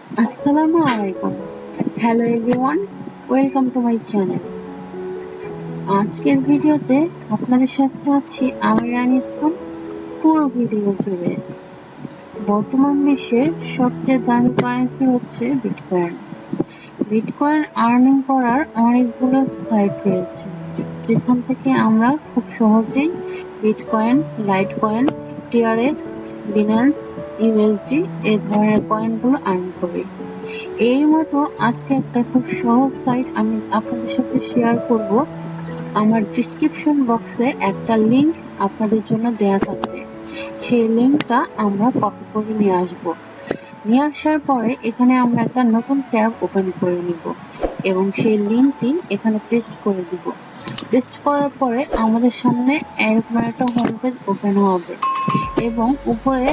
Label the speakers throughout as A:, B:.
A: আসসালামু আলাইকুম। Hello everyone, welcome to my channel. আজকের ভিডিওতে আপনাদের সাথে আছি আমি রানী ইসলাম। পুরো ভিডিও জুড়ে বর্তমান বিশ্বের সবচেয়ে দামি কারেন্সি হচ্ছে বিটকয়েন। বিটকয়েন আর্নিং করার অনেকগুলো সাইট রয়েছে, যেখান থেকে আমরা খুব সহজেই bitcoin, Litecoin, TRX, Binance, USD এই ধরনের কয়েনগুলো আর্ন করি। এই মতো আজকে একটা খুব সহজ সাইট আমি আপনাদের সাথে শেয়ার করব। আমার ডিসক্রিপশন বক্সে একটা লিংক আপনাদের জন্য দেয়া থাকবে। সেই লিংকটা আমরা কপি করে নিয়ে আসব। নিয়ে আসার পরে এখানে আমরা একটা নতুন ট্যাব ওপেন করে নিব এবং সেই লিংকটি এখানে পেস্ট করে দিব। পেস্ট করার পরে আমাদের সামনে এরকম একটা হোম পেজ ওপেন হবে এবং উপরে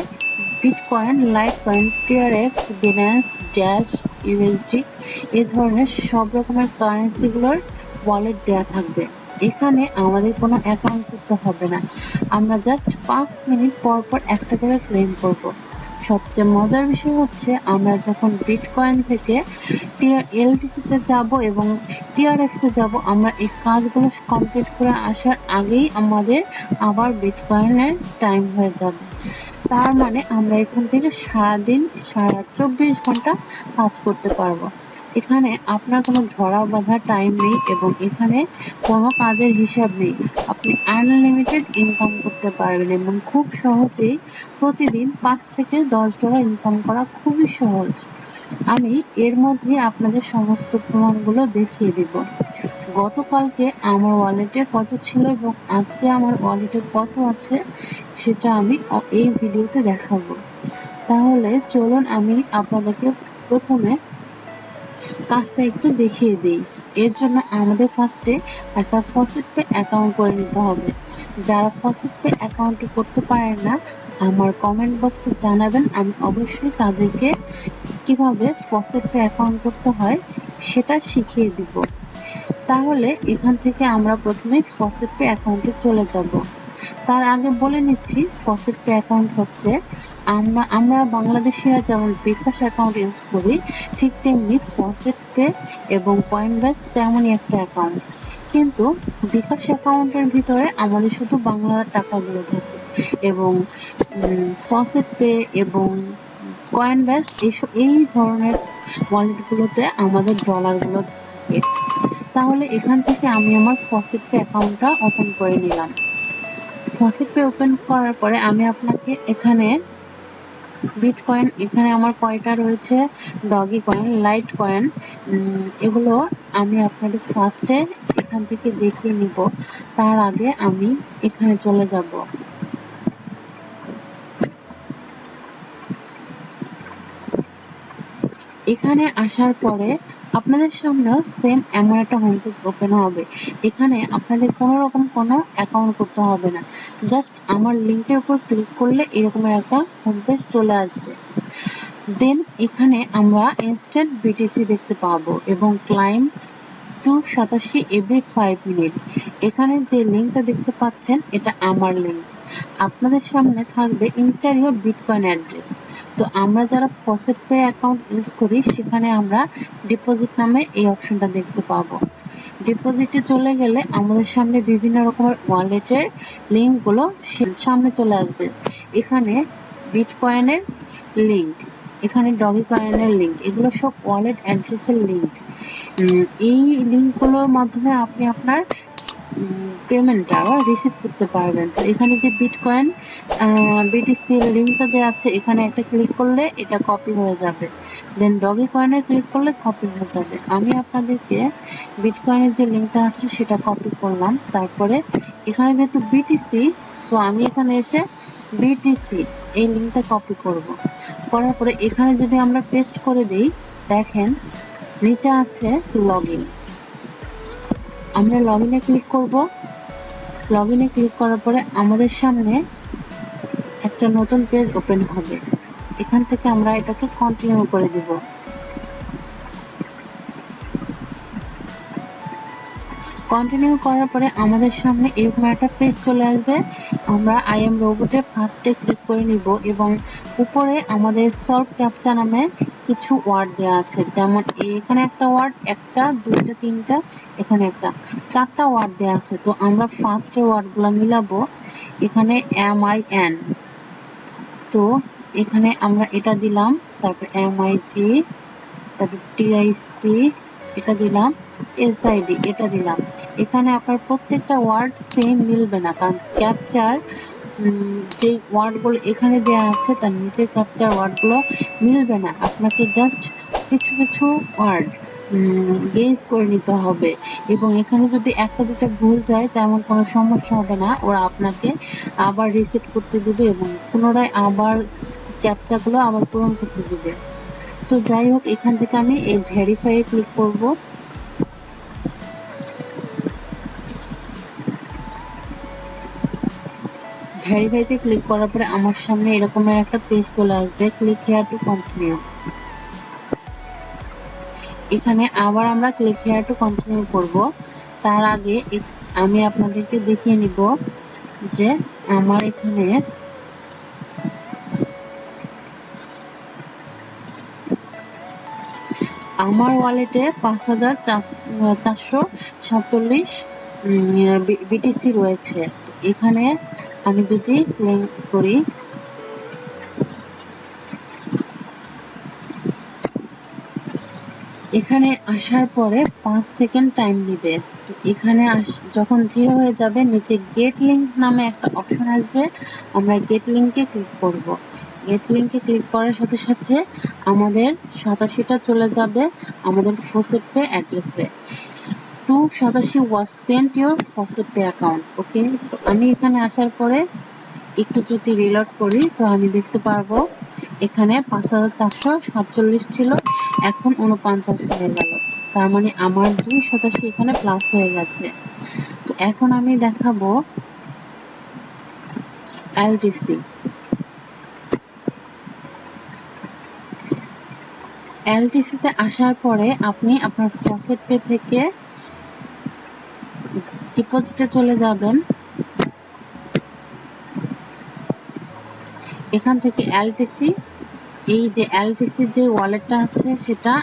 A: bitcoin, Litecoin, TRX, Binance, dash, USD এই ধরনের সব রকমের কারেন্সিগুলোর ওয়ালেট দেয়া থাকবে। এখানে আমাদের কোনো অ্যাকাউন্ট করতে হবে না, আমরা জাস্ট 5 মিনিট পর পর একটা করে ক্লেম করব। সবচেয়ে মজার বিষয় হচ্ছে আমরা যখন বিটকয়েন থেকে এলটিসি তে যাব এবং টিআরএক্স এ যাব, আমরা এই কাজগুলো কমপ্লিট করে আসার আগেই আমাদের আবার বিটকয়েনের টাইম হয়ে যাবে। তার মানে আমরা এখান থেকে সারাদিন 24 ঘন্টা কাজ করতে পারবো। এখানে আপনার কোনো ধরা বাঁধা টাইম নেই এবং এখানে কোনো কাজের হিসাব নেই। আপনি আনলিমিটেড ইনকাম করতে পারবেন এবং খুব সহজেই প্রতিদিন 5 থেকে $10 ইনকাম করা খুবই সহজ। আমি এর মধ্যে আপনাদের সমস্ত প্রমাণগুলো দেখিয়ে দিব। গতকালকে আমার ওয়ালেটে কত ছিল এবং আজকে আমার ওয়ালেটে কত আছে সেটা আমি এই ভিডিওতে দেখাবো। তাহলে চলুন আমি আপনাদেরকে প্রথমে কাজটা একটু দেখিয়ে দিই। এর জন্য আমাদের ফার্স্টে একটা ফসেটপে অ্যাকাউন্ট করে নিতে হবে। যারা ফসেটপে অ্যাকাউন্টটি করতে পারেন না, আমার কমেন্ট বক্সে জানাবেন, আমি অবশ্যই তাদেরকে কিভাবে ফসেটপে অ্যাকাউন্ট করতে হয় সেটা শিখিয়ে দিব। তাহলে এখান থেকে আমরা প্রথমে ফসেটপে অ্যাকাউন্টে চলে যাব। তার আগে বলে নিচ্ছি, ফসেটপে অ্যাকাউন্ট হচ্ছে আমরা বাংলাদেশিরা যেমন বিকাশ অ্যাকাউন্ট ইউজ করি, ঠিক তেমনি ফসেটপে এবং কয়েনবেস তেমনই একটা অ্যাকাউন্ট। কিন্তু বিকাশ অ্যাকাউন্টের ভিতরে আমাদের শুধু বাংলা টাকাগুলো থাকে এবং ফসেটপে এবং কয়েনবেস এই ধরনের ওয়ালেটগুলোতে আমাদের ডলারগুলো থাকে। তাহলে এখান থেকে আমি আমার ফসেটপে অ্যাকাউন্টটা ওপেন করে নিলাম। ফসেটপে ওপেন করার পরে আমি আপনাকে এখানে বিটকয়েন, এখানে আমার কয়টা রয়েছে, ডগি কয়েন, লাইট কয়েন, এগুলো আমি আপনাদের ফার্স্টে এখান থেকে দেখিয়ে নিব। তার আগে আমি এখানে চলে যাব। এখানে আসার পরে আপনাদের সামনেও সেম এমন একটা হোম পেজ ওপেন হবে। এখানে আপনাদের কোনো রকম কোনো অ্যাকাউন্ট করতে হবে না, জাস্ট আমার লিংকের উপর ক্লিক করলে এরকমের একটা হোম পেজ চলে আসবে। দেন এখানে আমরা ইনস্ট্যান্ট বিটিসি দেখতে পাবো এবং ক্লাইম 287 এভরি 5 মিনিট। এখানে যে লিঙ্কটা দেখতে পাচ্ছেন এটা আমার লিঙ্ক। আপনাদের সামনে থাকবে ইন্টার ইওর বিটকয়েন অ্যাড্রেস। তো আমরা যারা ফসেটপে অ্যাকাউন্ট ইউজ করি সেখানে আমরা ডিপোজিট নামে এই অপশনটা দেখতে পাবো। ডিপোজিটে চলে গেলে আমাদের সামনে বিভিন্ন রকমের ওয়ালেটের লিঙ্কগুলো সামনে চলে আসবে। এখানে বিটকয়েনের লিঙ্ক, এখানে ডগি কয়েনের লিঙ্ক, এগুলো সব ওয়ালেট অ্যাড্রেসের লিঙ্ক। এই লিঙ্কগুলোর মাধ্যমে আপনি আপনার পেমেন্টটা রিসিভ করতে পারবেন। তো এখানে যে বিটকয়েন বিটিসি লিঙ্কটা দেওয়া আছে, এখানে একটা ক্লিক করলে এটা কপি হয়ে যাবে। দেন ডগি কয়েনে ক্লিক করলে কপি হয়ে যাবে। আমি আপনাদেরকে বিটকয়েনের যে লিঙ্কটা আছে সেটা কপি করলাম। তারপরে এখানে যেহেতু বিটিসি, সো আমি এখানে এসে বিটিসি এই লিঙ্কটা কপি করব। করার পরে এখানে যদি আমরা পেস্ট করে দিই, দেখেন নিচে আছে লগইন। আমরা লগইনে ক্লিক করব। লগইনে ক্লিক করার পরে আমাদের সামনে একটা নতুন পেজ ওপেন হবে। এখান থেকে আমরা এটাকে কন্টিনিউ করে দিব। কন্টিনিউ করার পরে আমাদের সামনে এরকম একটা পেজ চলে আসবে। আমরা আই এম রোবটে ফার্স্টে ক্লিক করে নিব এবং উপরে আমাদের সলভ ক্যাপচা নামে কিছু ওয়ার্ড দেওয়া আছে, যেমন এখানে একটা ওয়ার্ড, একটা, দুইটা, তিনটা, এখানে একটা, চারটা ওয়ার্ড দেওয়া আছে। তো আমরা ফার্স্টের ওয়ার্ডগুলো মিলাবো। এখানে MIN, তো এখানে আমরা এটা দিলাম, তারপর MIG, তারপর TIC এটা দিলাম, SID এটা দিলাম। এখানে আপনার প্রত্যেকটা ওয়ার্ড সেম মিলবে না, কারণ ক্যাপচার যে ওয়ার্ডগুলো এখানে দেওয়া আছে তার নিচের ক্যাপচার ওয়ার্ডগুলো মিলবে না। আপনাকে জাস্ট কিছু কিছু ওয়ার্ড গেস করে নিতে হবে, এবং এখানে যদি একটা দুটো ভুল যায় তেমন কোনো সমস্যা হবে না, ওরা আপনাকে আবার রিসেট করতে দিবে এবং পুনরায় আবার ক্যাপচাগুলো আবার পূরণ করতে দিবে। তো যাই হোক, এখান থেকে আমি এই ভেরিফাই এ ক্লিক করব। ভেরিফাইতে ক্লিক করার পরে আমার সামনে এরকমের একটা পেজ চলে আসবে, ক্লিক হেয়ার টু কন্টিনিউ। এখানে আবার আমরা ক্লিক হেয়ার টু কন্টিনিউ করব। তার আগে আমি আপনাদেরকে দেখিয়ে নিব যে আমার এখানে আমার ওয়ালেটে 5447 BTC রয়েছে। এখানে আমি যদি ক্লেম করি, এখানে আসার পরে 5 সেকেন্ড টাইম নিবে। তো এখানে যখন 0 হয়ে যাবে, নিচে গেট লিংক নামে একটা অপশন আসবে, আমরা গেট লিংকে ক্লিক করব। গেট লিংকে ক্লিক করার সাথে সাথে আমাদের 87টা চলে যাবে আমাদের ফসেট পে অ্যাড্রেসে। 287 was sent your faucet pay account. ওকে, তো আমি এখানে আসার পরে একটু যদি রিলোড করি, তো আমি দেখতে পারবো এখানে 5447 ছিল, এখন 49 হয়ে গেল। তার মানে আমার 287 এখানে প্লাস হয়ে গেছে। তো এখন আমি দেখাবো এলটিসি। এলটিসি তে আসার পরে আপনি আপনার ফসেট পে থেকে ডিপোজিটে চলে যাবেন। এখান থেকে এলটিসি, এই যে এলটিসির যে ওয়ালেটটা আছে, সেটা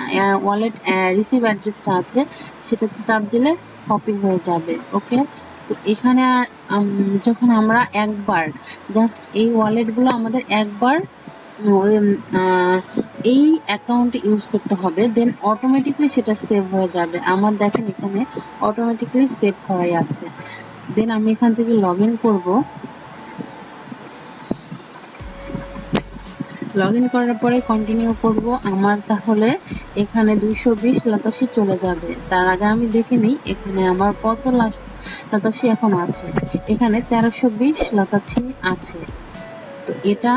A: ওয়ালেট রিসিভ অ্যাড্রেসটা আছে, সেটাতে চাপ দিলে কপি হয়ে যাবে। ওকে, তো এখানে যখন আমরা একবার জাস্ট এই ওয়ালেটগুলো আমাদের একবার এই অ্যাকাউন্টে ইউজ করতে হবে, দেন অটোমেটিকলি সেটা সেভ হয়ে যাবে। আমার দেখেন এখানে অটোমেটিকলি সেভ করাই আছে। দেন আমি এখান থেকে লগ ইন করবো। লগ ইন করার পরে কন্টিনিউ করব। আমার তাহলে এখানে 220 চলে যাবে। তার আগে আমি দেখে নিই এখানে আমার কত লাতাশি এখন আছে। এখানে 1320 লাতাশি আছে। তো এটা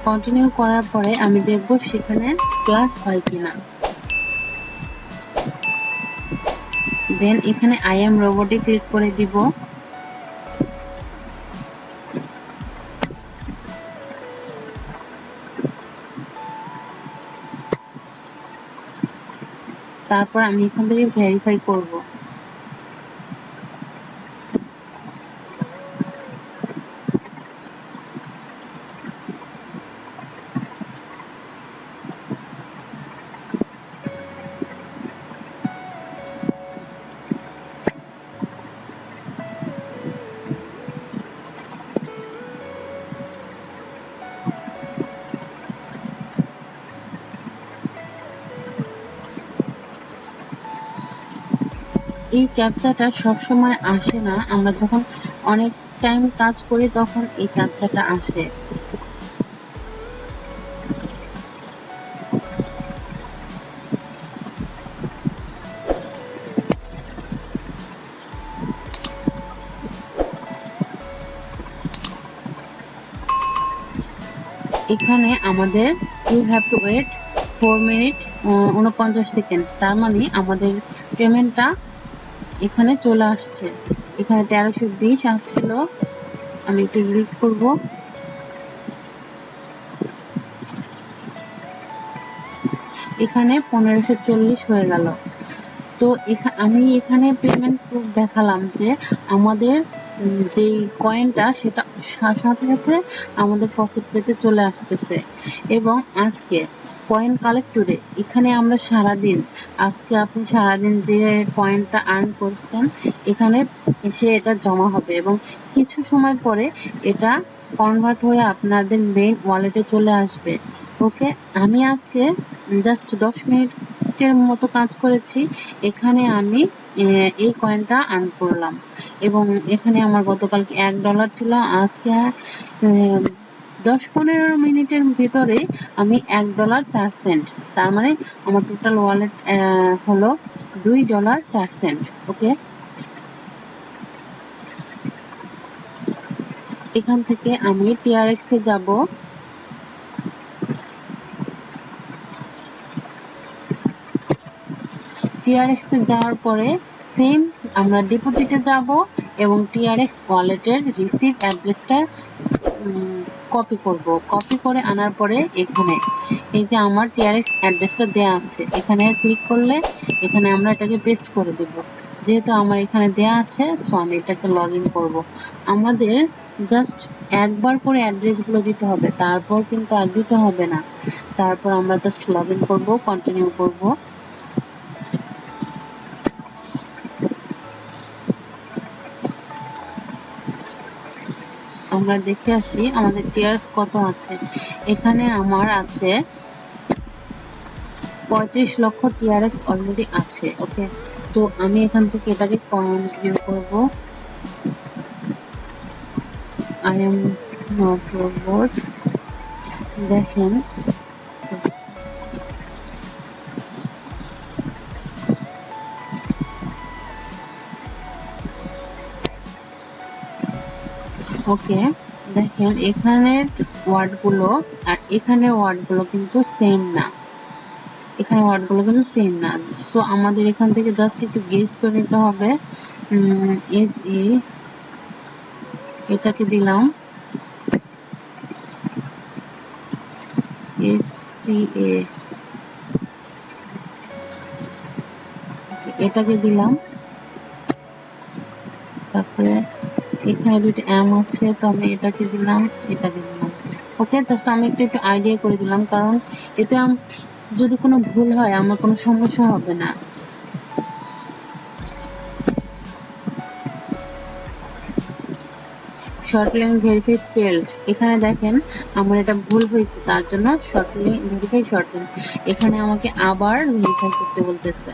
A: কন্টিনিউ করার পরে আমি দেখব সেখানে প্লাস হয় কিনা। দেন এখানে আই এম রোবটে ক্লিক করে দিব। তারপর আমি এখান থেকে ভেরিফাই করব। এই ক্যাপচাটা সবসময় আসে না, আমরা যখন অনেক টাইম কাজ করি তখন এই ক্যাপচাটা আসে। এখানে আমাদের you have to wait 4 minute 49 second, তার মানে আমাদের পেমেন্টটা এখানে চলে আসছে। এখানে 1320 আসছিল, আমি একটু ডিলিট করব। এখানে 1540 হয়ে গেল। তো আমি এখানে পেমেন্ট প্রুফ দেখালাম যে আমাদের যে কয়েনটা সেটা সাথে সাথে আমাদের ফসিট পেতে চলে আসতেছে। এবং আজকে কয়েন কালেক্টরে এখানে আমরা সারাদিন, আজকে আপনি সারাদিন যে কয়েনটা আর্ন করছেন এখানে এসে এটা জমা হবে এবং কিছু সময় পরে এটা কনভার্ট হয়ে আপনাদের মেইন ওয়ালেটে চলে আসবে। ওকে, আমি আজকে জাস্ট 10 মিনিটের মতো কাজ করেছি। এখানে আমি এই কয়েনটা আর্ন করলাম এবং এখানে আমার গতকালকে $1 ছিল, আজকে 10-15 মিনিটের ভিতরে আমি $1.04, তার মানে আমার টোটাল ওয়ালেট হলো $2.04। ওকে, এখান থেকে আমি TRX এ যাব। TRX এ যাওয়ার পরে সেম আমরা ডিপোজিটে যাব এবং TRX ওয়ালেটের রিসিভ অ্যাড্রেসটা কপি করব। কপি করে আনার পরে এখানে এই যে আমার TRX অ্যাড্রেসটা দেয়া আছে, এখানে ক্লিক করলে এখানে আমরা এটাকে পেস্ট করে দেব। যেহেতু আমার এখানে দেয়া আছে সো আমি এটাকে লগ ইন করবো। আমাদের জাস্ট একবার করে অ্যাড্রেসগুলো দিতে হবে, তারপর কিন্তু আর দিতে হবে না। তারপর আমরা জাস্ট লগ ইন করবো, কন্টিনিউ করব। আমরা দেখে আসি আমাদের টিয়ার্স কত আছে। এখানে আমার আছে 35 লক্ষ টিআরএক্স অলরেডি আছে। ওকে, তো আমি এখান থেকে এটাকে কন্টিনিউ করব। I am not robot. দেখেন ওকে, দেখেন এখানের ওয়ার্ডগুলো আর এখানের ওয়ার্ডগুলো কিন্তু সেম না, এখানে ওয়ার্ডগুলো কিন্তু সেম না। সো আমাদের এখান থেকে জাস্ট একটু গেস করে নিতে হবে। এস এ এটাকে দিলাম এস টি এ, এটাকে দিলাম, তারপরে এখানে দুটো এম আছে তো আমি এটাকে দিলাম, এটাকে দিলাম। ওকে, জাস্ট আমি একটু আইডিয়া করে দিলাম, কারণ এতে যদি কোনো ভুল হয় আমার কোনো সমস্যা হবে না। শর্ট লিঙ্ক ভেরিফাই ফেল্ড, এখানে দেখেন আমার এটা ভুল হয়েছে, তার জন্য short link verify short link এখানে আমাকে আবার ভেরিফাই করতে বলতেছে।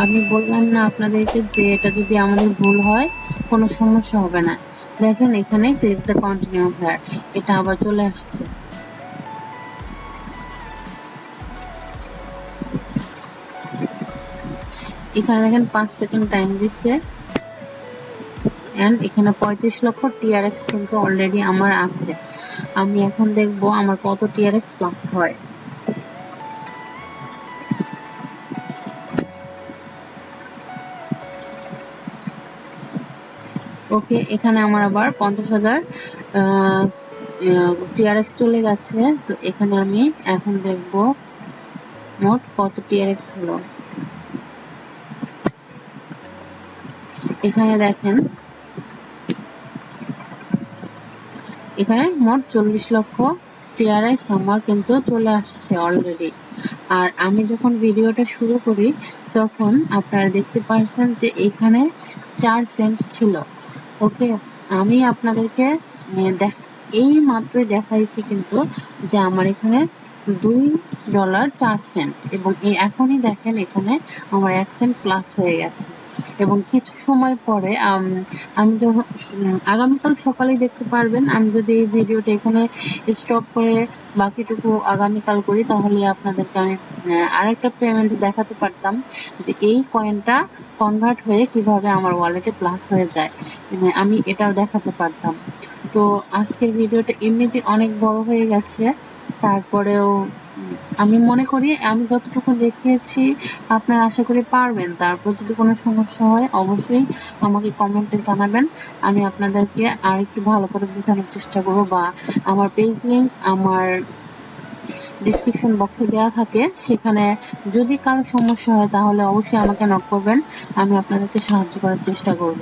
A: আমি বললাম না আপনাদেরকে যে এটা যদি আমাদের ভুল হয় কোনো সমস্যা হবে না। দেখেন এখানে ক্লিক দ্য কন্টিনিউ হেয়ার, এটা আবার চলে আসছে। এখানে দেখেন 5 সেকেন্ড টাইম দিচ্ছে এন্ড এখানে 35 লক্ষ টিআরএক্স কিন্তু অলরেডি আমার আছে। আমি এখন দেখবো আমার কত টিআরএক্স প্লাস হয়। ওকে, এখানে আমার আবার 50,000 টিআরএক্স চলে গেছে। তো এখানে আমি এখন দেখবো মোট কত টিআরএক্স হলো। এখানে দেখেন এখানে মোট 40 লক্ষ টিআরএক্স আমার কিন্তু চলে আসছে অলরেডি। আর আমি যখন ভিডিওটা শুরু করি তখন আপনারা দেখতে পাচ্ছেন যে এখানে 4 সেন্ট ছিল। ওকে, আমি আপনাদেরকে এই মাত্রই দেখাইছি কিন্তু যে আমার এখানে $2.04 এবং এখনই দেখেন এখানে আমার 1 সেন্ট প্লাস হয়ে গেছে। এবং কিছু সময় পরে আমি যখন আগামীকাল সকালেই দেখতে পারবেন। আমি যদি এই ভিডিওটা এখানে স্টপ করে বাকিটুকু আগামীকাল করি তাহলে আপনাদেরকে আমি আরেকটা পেমেন্ট দেখাতে পারতাম যে এই কয়েনটা কনভার্ট হয়ে কিভাবে আমার ওয়ালেটে প্লাস হয়ে যায়, আমি এটাও দেখাতে পারতাম। তো আজকের ভিডিওটা এমনিতে অনেক বড় হয়ে গেছে, তারপরেও আমি মনে করি আমি যতটুকু দেখিয়েছি আপনারা আশা করি পারবেন। তারপর যদি কোনো সমস্যা হয় অবশ্যই আমাকে কমেন্টে জানাবেন, আমি আপনাদেরকে আর একটু ভালো করে বোঝানোর চেষ্টা করবো, বা আমার পেজ লিংক, আমার ডিসক্রিপশন বক্সে দেওয়া থাকে, সেখানে যদি কারো সমস্যা হয় তাহলে অবশ্যই আমাকে নক করবেন, আমি আপনাদেরকে সাহায্য করার চেষ্টা করব।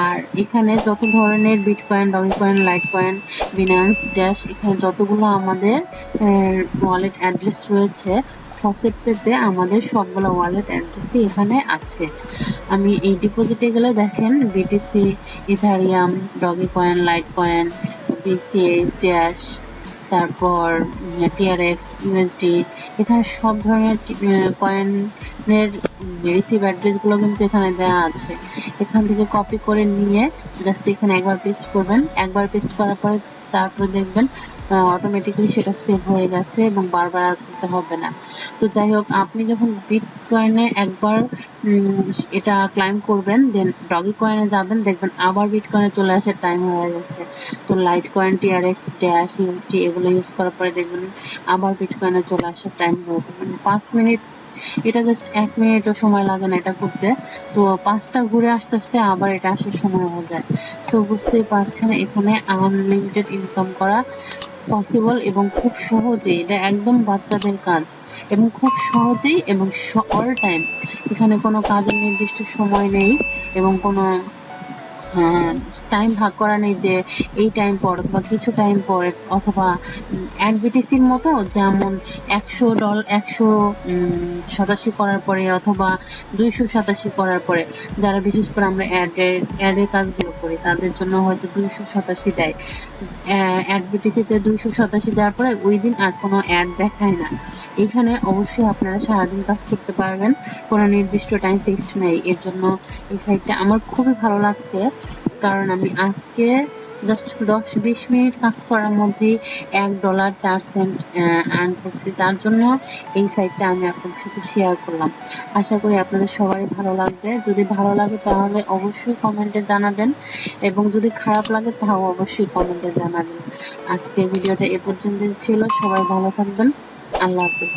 A: আর এখানে যত ধরনের বিটকয়েন, ডগিকয়েন, লাইটকয়েন, বিনান্স, ড্যাশ, এখানে যতগুলো আমাদের ওয়ালেট অ্যাড্রেস রয়েছে, ফসেটপেতে আমাদের সবগুলো ওয়ালেট অ্যাড্রেসই এখানে আছে। আমি এই ডিপোজিটে গেলে দেখেন BTC, Ethereum, Dogecoin, Litecoin, BCS, dash, তারপর টিআরএক্স, ইউএসডি, এখানে সব ধরনের কয়েনের রিসিভ অ্যাড্রেসগুলো কিন্তু এখানে দেওয়া আছে। এখান থেকে কপি করে নিয়ে জাস্ট এখানে একবার পেস্ট করবেন, একবার পেস্ট করার পরে তারপরে দেখবেন অটোমেটিক্যালি সেটা সেভ হয়ে গেছে এবং বারবার আর করতে হবে না। তো যাই হোক, আপনি যখন বিটকয়েনে একবার এটা ক্লাইম করবেন, দেন ডগি কয়েনে যাবেন, দেখবেন আবার বিটকয়েনে চলে আসার টাইম হয়ে গেছে। তো light coin, TRX, dash, USD এগুলো ইউজ করার পরে দেখবেন আবার বিটকয়েনে চলে আসার টাইম হয়েছে। মানে 5 মিনিট, এটা জাস্ট 1 মিনিটও সময় লাগে না এটা করতে। তো 5টা ঘুরে আসতে আসতে আবার এটা আসার সময় হয়ে যায়। সো বুঝতেই পারছেন এখানে আনলিমিটেড ইনকাম করা পসিবল এবং খুব সহজেই, এটা একদম বাচ্চাদের কাজ এবং খুব সহজেই এবং অল টাইম। এখানে কোনো কাজের নির্দিষ্ট সময় নেই এবং কোনো টাইম ভাগ করা নেই যে এই টাইম পর অথবা কিছু টাইম পর, অথবা অ্যাডবিটিসির মতো যেমন $187 করার পরে অথবা 287 করার পরে, যারা বিশেষ করে আমরা অ্যাডের কাজগুলো করি তাদের জন্য হয়তো 287 দেয়। অ্যাডবিটিসিতে 287 দেওয়ার পরে ওই দিন আর কোনো অ্যাড দেখায় না। এখানে অবশ্যই আপনারা সারাদিন কাজ করতে পারবেন, কোনো নির্দিষ্ট টাইম ফিক্সড নেই। এর জন্য এই সাইটটা আমার খুবই ভালো লাগছে, কারণ আমি আজকে জাস্ট 10-20 মিনিট কাজ করার মধ্যেই $1.04 আর্ন করছি। তার জন্য এই সাইটটা আমি আপনাদের সাথে শেয়ার করলাম। আশা করি আপনাদের সবারই ভালো লাগবে। যদি ভালো লাগে তাহলে অবশ্যই কমেন্টে জানাবেন, এবং যদি খারাপ লাগে তাও অবশ্যই কমেন্টে জানাবেন। আজকের ভিডিওটা এ পর্যন্তই ছিল। সবাই ভালো থাকবেন। আল্লাহ হাফেজ।